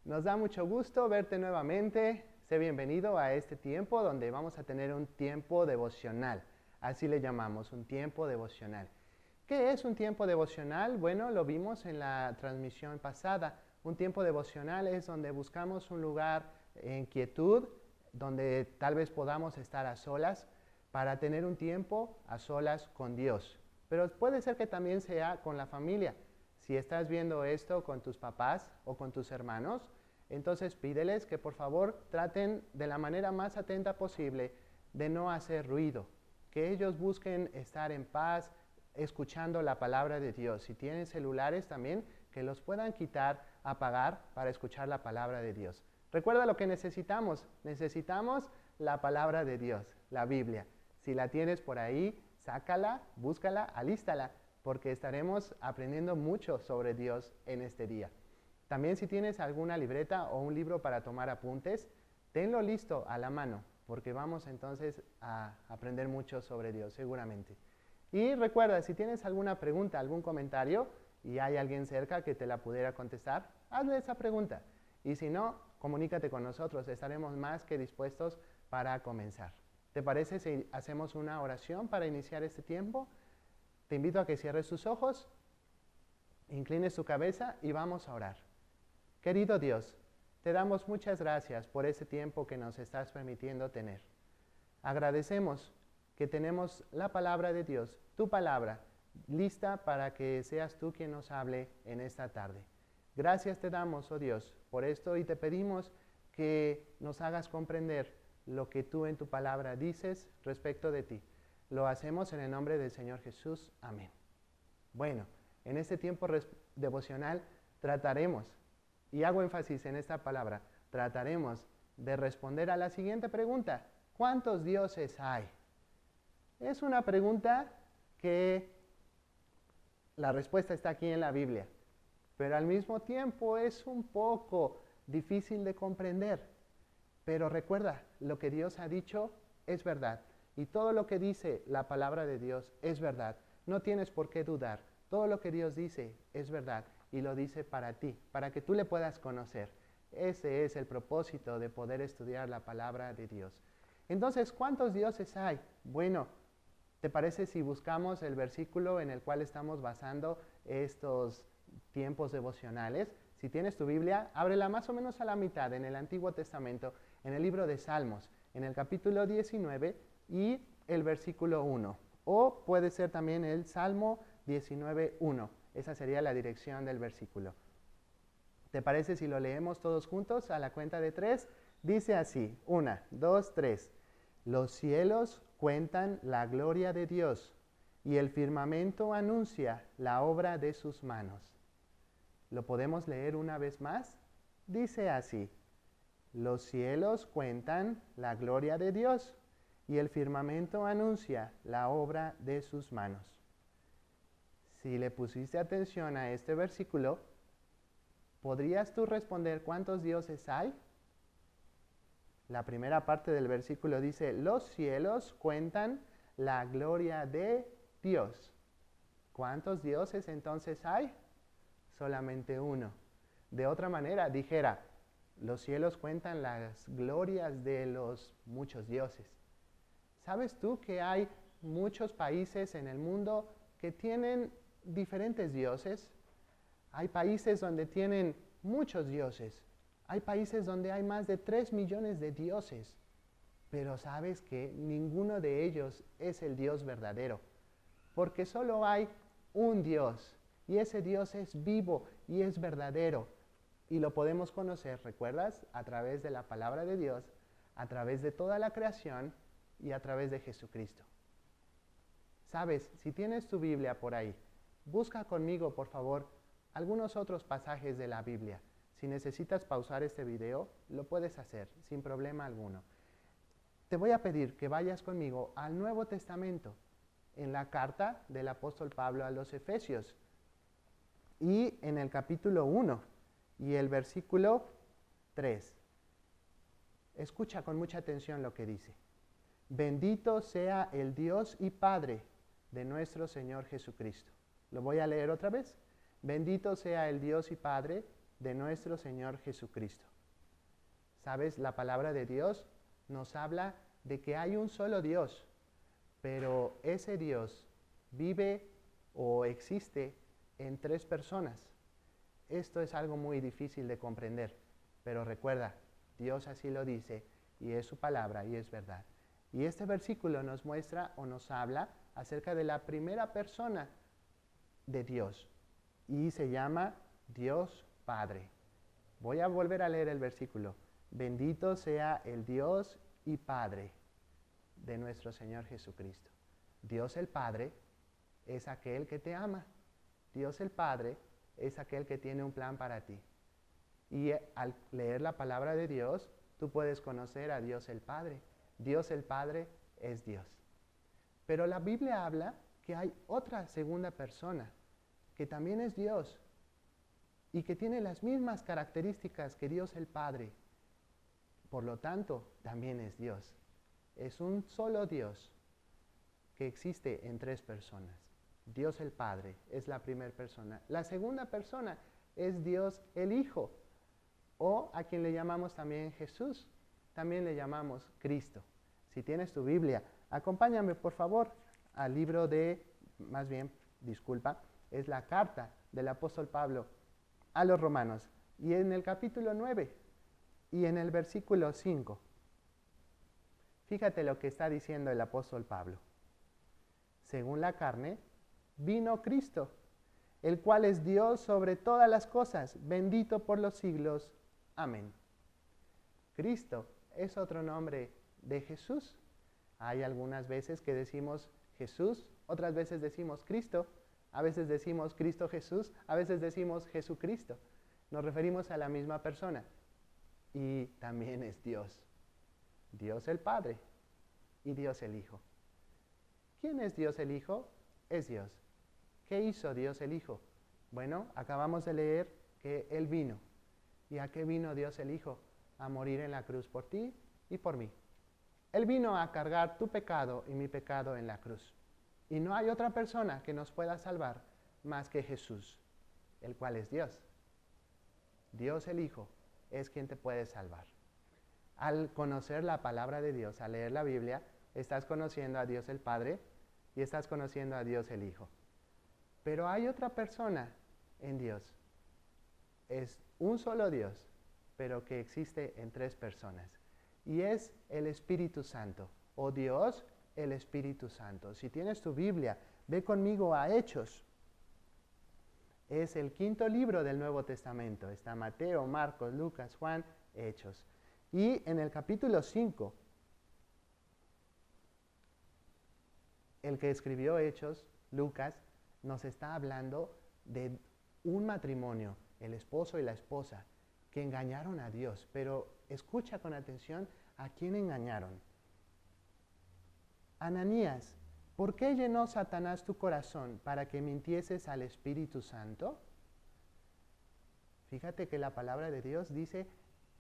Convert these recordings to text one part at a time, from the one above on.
Nos da mucho gusto verte nuevamente. Sé bienvenido a este tiempo donde vamos a tener un tiempo devocional. Así le llamamos, un tiempo devocional. ¿Qué es un tiempo devocional? Bueno, lo vimos en la transmisión pasada. Un tiempo devocional es donde buscamos un lugar en quietud, donde tal vez podamos estar a solas para tener un tiempo a solas con Dios. Pero puede ser que también sea con la familia. Si estás viendo esto con tus papás o con tus hermanos, entonces pídeles que por favor traten de la manera más atenta posible de no hacer ruido, que ellos busquen estar en paz, escuchando la palabra de Dios. Si tienen celulares también, que los puedan quitar, apagar para escuchar la palabra de Dios. Recuerda lo que necesitamos. Necesitamos la palabra de Dios, la Biblia. Si la tienes por ahí, sácala, búscala, alístala, porque estaremos aprendiendo mucho sobre Dios en este día. También si tienes alguna libreta o un libro para tomar apuntes, tenlo listo a la mano, porque vamos entonces a aprender mucho sobre Dios, seguramente. Y recuerda, si tienes alguna pregunta, algún comentario, y hay alguien cerca que te la pudiera contestar, hazle esa pregunta. Y si no, comunícate con nosotros, estaremos más que dispuestos para comenzar. ¿Te parece si hacemos una oración para iniciar este tiempo? Te invito a que cierres tus ojos, inclines tu cabeza y vamos a orar. Querido Dios, te damos muchas gracias por este tiempo que nos estás permitiendo tener. Agradecemos que tenemos la palabra de Dios, tu palabra, lista para que seas tú quien nos hable en esta tarde. Gracias te damos, oh Dios, por esto y te pedimos que nos hagas comprender lo que tú en tu palabra dices respecto de ti. Lo hacemos en el nombre del Señor Jesús. Amén. Bueno, en este tiempo devocional trataremos, y hago énfasis en esta palabra, trataremos de responder a la siguiente pregunta. ¿Cuántos dioses hay? Es una pregunta que la respuesta está aquí en la Biblia, pero al mismo tiempo es un poco difícil de comprender. Pero recuerda, lo que Dios ha dicho es verdad. Y todo lo que dice la palabra de Dios es verdad. No tienes por qué dudar. Todo lo que Dios dice es verdad y lo dice para ti, para que tú le puedas conocer. Ese es el propósito de poder estudiar la palabra de Dios. Entonces, ¿cuántos dioses hay? Bueno, ¿te parece si buscamos el versículo en el cual estamos basando estos tiempos devocionales? Si tienes tu Biblia, ábrela más o menos a la mitad en el Antiguo Testamento, en el libro de Salmos, en el capítulo 19 y el versículo 1. O puede ser también el Salmo 19:1. Esa sería la dirección del versículo. ¿Te parece si lo leemos todos juntos a la cuenta de 3? Dice así, 1, 2, 3. Los cielos cuentan la gloria de Dios y el firmamento anuncia la obra de sus manos. ¿Lo podemos leer una vez más? Dice así, los cielos cuentan la gloria de Dios y el firmamento anuncia la obra de sus manos. Si le pusiste atención a este versículo, ¿podrías tú responder cuántos dioses hay? La primera parte del versículo dice, los cielos cuentan la gloria de Dios. ¿Cuántos dioses entonces hay? Solamente uno. De otra manera, dijera, los cielos cuentan las glorias de los muchos dioses. ¿Sabes tú que hay muchos países en el mundo que tienen diferentes dioses? Hay países donde tienen muchos dioses. Hay países donde hay más de 3 millones de dioses. Pero sabes que ninguno de ellos es el Dios verdadero. Porque solo hay un Dios. Y ese Dios es vivo y es verdadero. Y lo podemos conocer, ¿recuerdas? A través de la palabra de Dios, a través de toda la creación y a través de Jesucristo. Sabes, si tienes tu Biblia por ahí, busca conmigo, por favor, algunos otros pasajes de la Biblia. Si necesitas pausar este video, lo puedes hacer sin problema alguno. Te voy a pedir que vayas conmigo al Nuevo Testamento, en la carta del apóstol Pablo a los Efesios, y en el capítulo 1 y el versículo 3. Escucha con mucha atención lo que dice. Bendito sea el Dios y Padre de nuestro Señor Jesucristo. Lo voy a leer otra vez. Bendito sea el Dios y Padre de nuestro Señor Jesucristo. ¿Sabes? La palabra de Dios nos habla de que hay un solo Dios, pero ese Dios vive o existe en tres personas. Esto es algo muy difícil de comprender, pero recuerda, Dios así lo dice y es su palabra y es verdad. Y este versículo nos muestra o nos habla acerca de la primera persona de Dios y se llama Dios Padre. Voy a volver a leer el versículo. Bendito sea el Dios y Padre de nuestro Señor Jesucristo. Dios el Padre es aquel que te ama. Dios el Padre es aquel que tiene un plan para ti. Y al leer la palabra de Dios, tú puedes conocer a Dios el Padre. Dios el Padre es Dios. Pero la Biblia habla que hay otra segunda persona, que también es Dios, y que tiene las mismas características que Dios el Padre. Por lo tanto, también es Dios. Es un solo Dios que existe en tres personas. Dios el Padre es la primera persona. La segunda persona es Dios el Hijo, o a quien le llamamos también Jesús, también le llamamos Cristo. Si tienes tu Biblia, acompáñame por favor al libro de, es la carta del apóstol Pablo a los romanos, y en el capítulo 9 y en el versículo 5. Fíjate lo que está diciendo el apóstol Pablo. Según la carne, vino Cristo, el cual es Dios sobre todas las cosas, bendito por los siglos. Amén. Cristo es otro nombre de Jesús. Hay algunas veces que decimos Jesús, otras veces decimos Cristo, a veces decimos Cristo Jesús, a veces decimos Jesucristo. Nos referimos a la misma persona. Y también es Dios. Dios el Padre y Dios el Hijo. ¿Quién es Dios el Hijo? Es Dios. ¿Qué hizo Dios el Hijo? Bueno, acabamos de leer que Él vino. ¿Y a qué vino Dios el Hijo? A morir en la cruz por ti y por mí. Él vino a cargar tu pecado y mi pecado en la cruz. Y no hay otra persona que nos pueda salvar más que Jesús, el cual es Dios. Dios el Hijo es quien te puede salvar. Al conocer la palabra de Dios, al leer la Biblia, estás conociendo a Dios el Padre y estás conociendo a Dios el Hijo. Pero hay otra persona en Dios. Es un solo Dios, pero que existe en tres personas. Y es el Espíritu Santo, o Dios el Espíritu Santo. Si tienes tu Biblia, ve conmigo a Hechos. Es el quinto libro del Nuevo Testamento. Está Mateo, Marcos, Lucas, Juan, Hechos. Y en el capítulo 5, el que escribió Hechos, Lucas, nos está hablando de un matrimonio, el esposo y la esposa, que engañaron a Dios. Pero escucha con atención a quién engañaron. Ananías, ¿por qué llenó Satanás tu corazón para que mintieses al Espíritu Santo? Fíjate que la palabra de Dios dice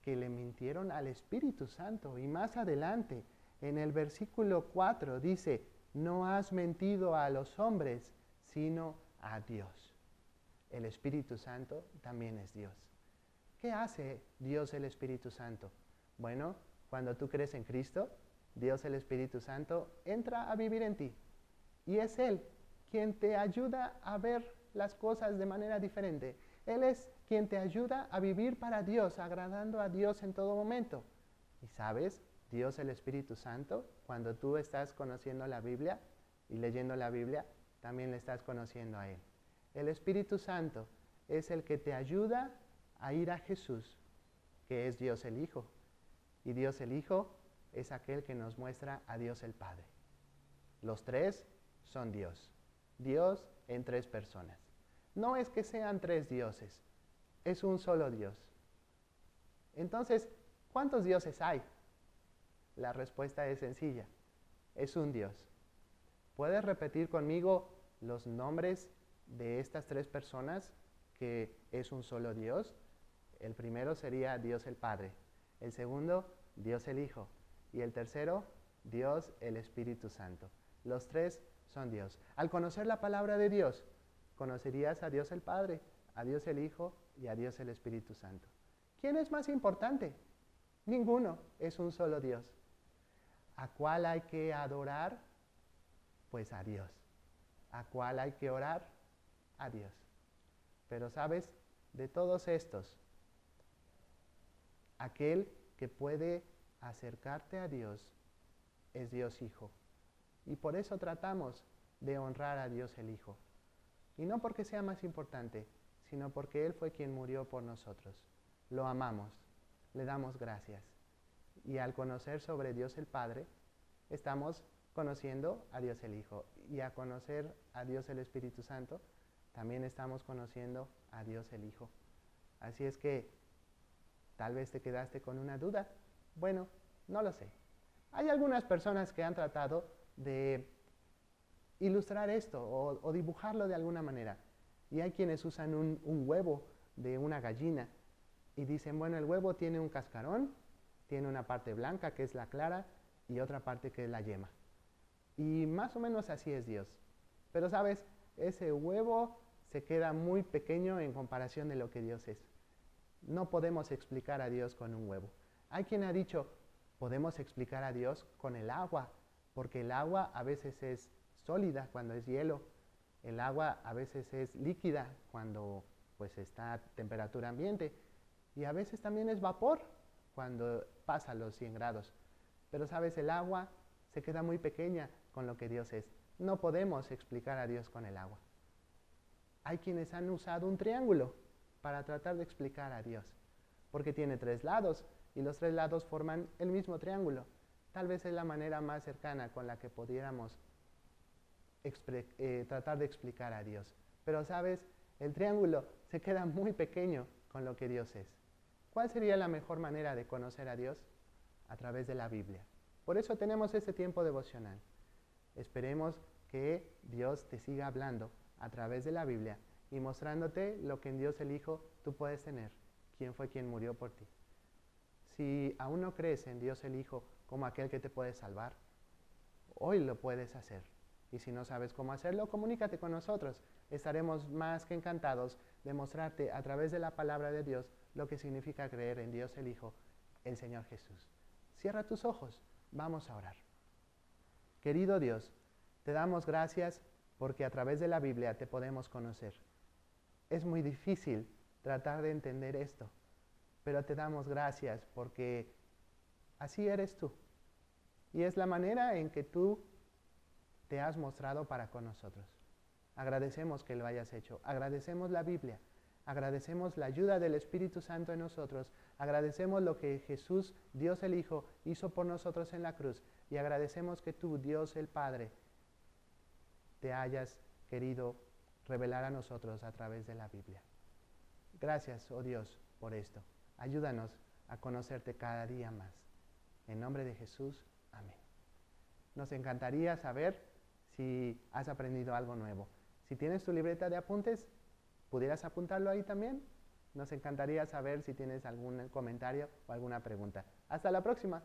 que le mintieron al Espíritu Santo. Y más adelante, en el versículo 4, dice, no has mentido a los hombres, sino a Dios. El Espíritu Santo también es Dios. ¿Qué hace Dios el Espíritu Santo? Bueno, cuando tú crees en Cristo, Dios el Espíritu Santo entra a vivir en ti. Y es Él quien te ayuda a ver las cosas de manera diferente. Él es quien te ayuda a vivir para Dios, agradando a Dios en todo momento. Y sabes, Dios el Espíritu Santo, cuando tú estás conociendo la Biblia y leyendo la Biblia, también le estás conociendo a Él. El Espíritu Santo es el que te ayuda a ir a Jesús, que es Dios el Hijo. Y Dios el Hijo es aquel que nos muestra a Dios el Padre. Los tres son Dios. Dios en tres personas. No es que sean tres dioses, es un solo Dios. Entonces, ¿cuántos dioses hay? La respuesta es sencilla. Es un Dios. ¿Puedes repetir conmigo los nombres de estas tres personas que es un solo Dios? El primero sería Dios el Padre. El segundo, Dios el Hijo. Y el tercero, Dios el Espíritu Santo. Los tres son Dios. Al conocer la palabra de Dios, conocerías a Dios el Padre, a Dios el Hijo y a Dios el Espíritu Santo. ¿Quién es más importante? Ninguno, es un solo Dios. ¿A cuál hay que adorar? Pues a Dios. ¿A cuál hay que orar? A Dios. Pero sabes, de todos estos, aquel que puede acercarte a Dios es Dios Hijo. Y por eso tratamos de honrar a Dios el Hijo. Y no porque sea más importante, sino porque Él fue quien murió por nosotros. Lo amamos, le damos gracias. Y al conocer sobre Dios el Padre, estamos conociendo a Dios el Hijo. Y a conocer a Dios el Espíritu Santo, también estamos conociendo a Dios el Hijo. Así es que tal vez te quedaste con una duda. Bueno, no lo sé. Hay algunas personas que han tratado de ilustrar esto o dibujarlo de alguna manera. Y hay quienes usan un huevo de una gallina y dicen, bueno, el huevo tiene un cascarón, tiene una parte blanca que es la clara y otra parte que es la yema. Y más o menos así es Dios. Pero sabes, ese huevo se queda muy pequeño en comparación de lo que Dios es. No podemos explicar a Dios con un huevo. Hay quien ha dicho, podemos explicar a Dios con el agua, porque el agua a veces es sólida cuando es hielo, el agua a veces es líquida cuando pues está a temperatura ambiente y a veces también es vapor cuando pasa los 100 grados. Pero sabes, el agua se queda muy pequeña con lo que Dios es. No podemos explicar a Dios con el agua. Hay quienes han usado un triángulo para tratar de explicar a Dios, porque tiene 3 lados y los 3 lados forman el mismo triángulo. Tal vez es la manera más cercana con la que pudiéramos tratar de explicar a Dios. Pero sabes, el triángulo se queda muy pequeño con lo que Dios es. ¿Cuál sería la mejor manera de conocer a Dios? A través de la Biblia. Por eso tenemos este tiempo devocional. Esperemos que Dios te siga hablando a través de la Biblia y mostrándote lo que en Dios el Hijo tú puedes tener, quién fue quien murió por ti. Si aún no crees en Dios el Hijo como aquel que te puede salvar, hoy lo puedes hacer. Y si no sabes cómo hacerlo, comunícate con nosotros. Estaremos más que encantados de mostrarte a través de la palabra de Dios lo que significa creer en Dios el Hijo, el Señor Jesús. Cierra tus ojos, vamos a orar. Querido Dios, te damos gracias porque a través de la Biblia te podemos conocer. Es muy difícil tratar de entender esto, pero te damos gracias porque así eres tú. Y es la manera en que tú te has mostrado para con nosotros. Agradecemos que lo hayas hecho. Agradecemos la Biblia. Agradecemos la ayuda del Espíritu Santo en nosotros. Agradecemos lo que Jesús, Dios el Hijo, hizo por nosotros en la cruz. Y agradecemos que tú, Dios el Padre, te hayas querido revelar a nosotros a través de la Biblia. Gracias, oh Dios, por esto. Ayúdanos a conocerte cada día más. En nombre de Jesús, amén. Nos encantaría saber si has aprendido algo nuevo. Si tienes tu libreta de apuntes, ¿pudieras apuntarlo ahí también? Nos encantaría saber si tienes algún comentario o alguna pregunta. Hasta la próxima.